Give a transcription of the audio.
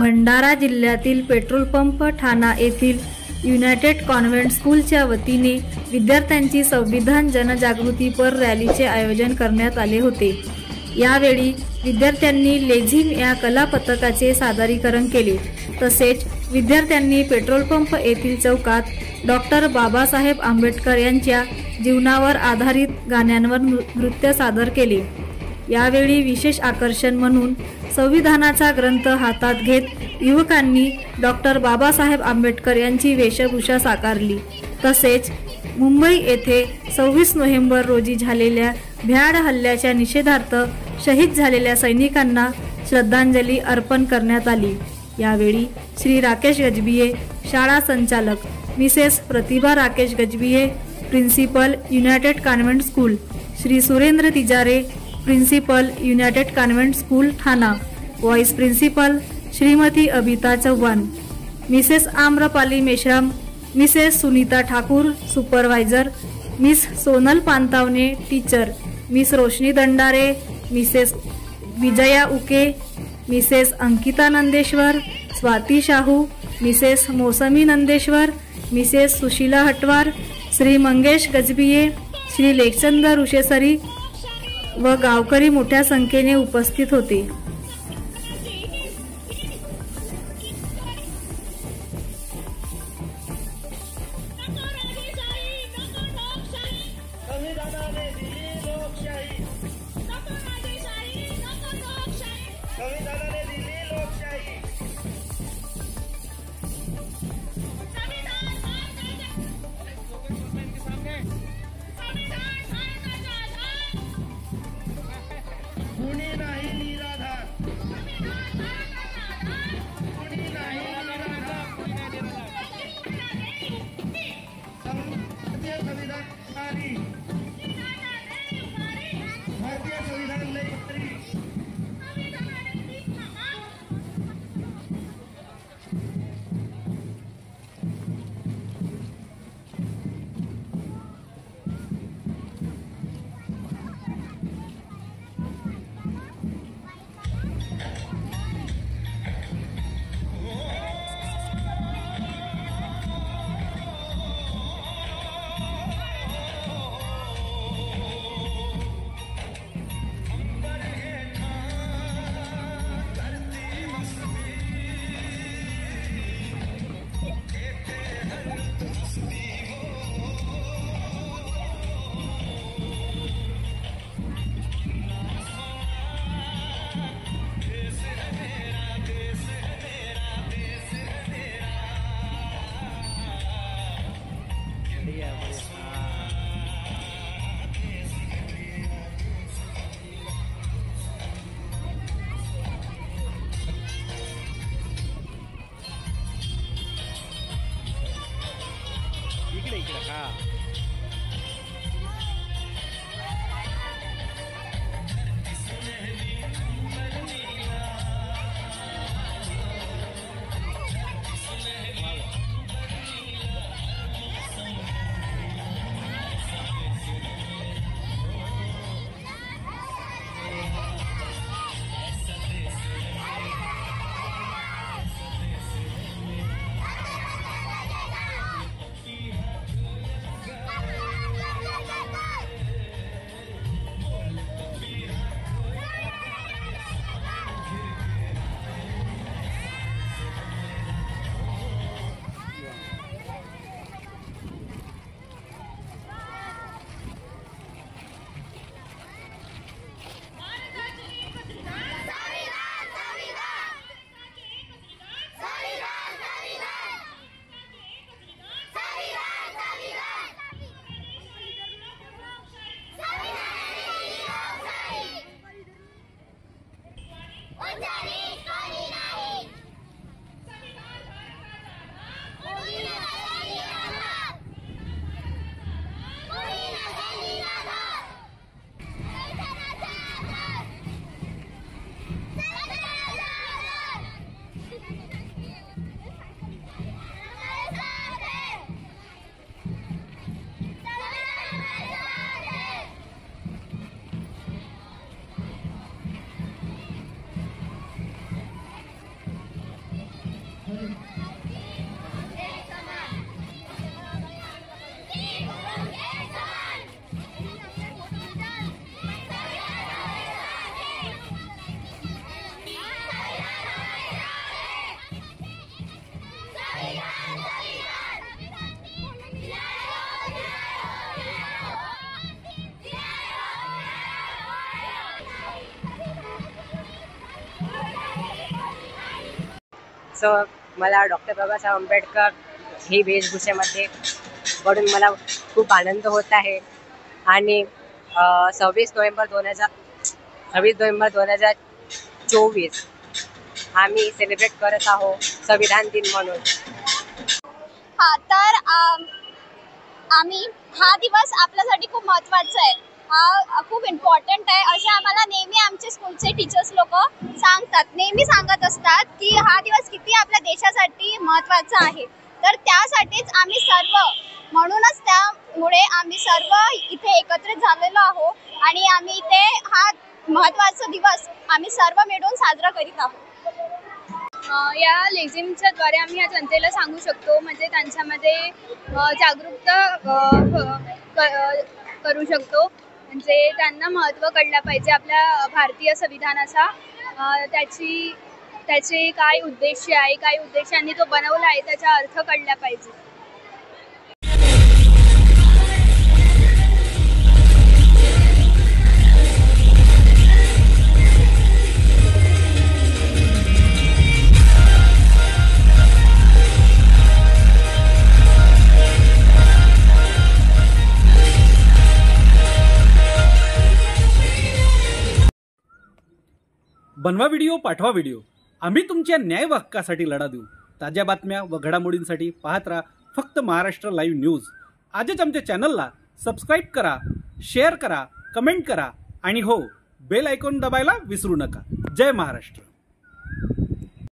भंडारा जिल्ह्यातील petrol pump ठाणा येथील United convent स्कूलच्या वतीने विद्यार्थ्यांची संविधान जनजागृतीपर रॅलीचे आयोजन करण्यात आले होते। यावेळी विद्यार्थ्यांनी लेझिम या कला पथकाचे सादरीकरण केले। तसेच विद्यार्थ्यांनी पेट्रोल पंप येथील चौकात डॉक्टर बाबासाहेब आंबेडकर यांच्या जीवनावर आधारित गाण्यांवर नृत्य सादर केले। यावेळी विशेष आकर्षण म्हणून संविधानाचा ग्रंथ हातात घेत युवकांनी डॉक्टर बाबासाहेब आंबेडकर यांची वेशभूषा साकारली। तसेच मुंबई येथे 26 नोव्हेंबर रोजी झालेल्या भ्याड हल्ल्याच्या निषेधार्थ शहीद झालेल्या सैनिकांना श्रद्धांजली अर्पण करण्यात आली। यावेळी श्री राकेश गजबिये शाळा संचालक, Mrs Pratibha Rakesh Gajbiye principal United Convent School, Shri Surendra Tijare principal United Convent School Thana, vice principal Shrimati Abita Chavan, Mrs Amrapali Meshram, Mrs Sunita Thakur supervisor, miss Sonal Pantawane teacher, miss Roshni Dandare, Mrs Vijaya Uke, Mrs Ankita Nandeshwar, Swati Shahu, Mrs Mousami Nandeshwar, Mrs Sushila Hatwar, Shri Mangesh Gajbiye, Shri Lekhchand Rishesari व गावकरी मोठ्या संख्येने उपस्थित होते। कुणी नाही निराधार, सो मला डॉक्टर बाबासाहेब आंबेडकर ही वेशभूषेमध्ये बघून मला खूप आनंद होत आहे. आणि 26 नोव्हेंबर 2024 आम्ही सेलिब्रेट करत आहोत संविधान दिन म्हणून. तर आम्ही हा दिवस आपल्यासाठी खूप महत्त्वाचा आहे, हा खूप इम्पॉर्टंट आहे असे आम्हाला नेहमी आमचे स्कूलचे टीचर्स लोक सांगतात, नेहमी सांगत असतात की हा दिवस किती आपल्या देशासाठी महत्त्वाचा आहे. तर त्यासाठीच आम्ही सर्व, म्हणूनच त्यामुळे आम्ही सर्व इथे एकत्रित झालेलो आहोत आणि आम्ही इथे हा महत्त्वाचा दिवस आम्ही सर्व मिळून साजरा करीत आहोत. या लेझिमच्या द्वारे आम्ही या जनतेला सांगू शकतो, म्हणजे त्यांच्यामध्ये जागरूकता करू शकतो, म्हणजे त्यांना महत्त्व कळलं पाहिजे आपल्या भारतीय संविधानाचा, त्याचे काय उद्देश आहे, काय उद्देशांनी तो बनवला आहे त्याचा अर्थ कळला पाहिजे. बनवा व्हिडिओ, पाठवा व्हिडिओ. आम्ही तुमच्या न्याय हक्कासाठी लढा देऊ. ताज्या बातम्या व घडामोडींसाठी पाहत राहा फक्त महाराष्ट्र लाईव्ह न्यूज. आजच आमच्या चॅनलला सबस्क्राईब करा, शेअर करा, कमेंट करा आणि हो, बेल आयकॉन दबायला विसरू नका. जय महाराष्ट्र.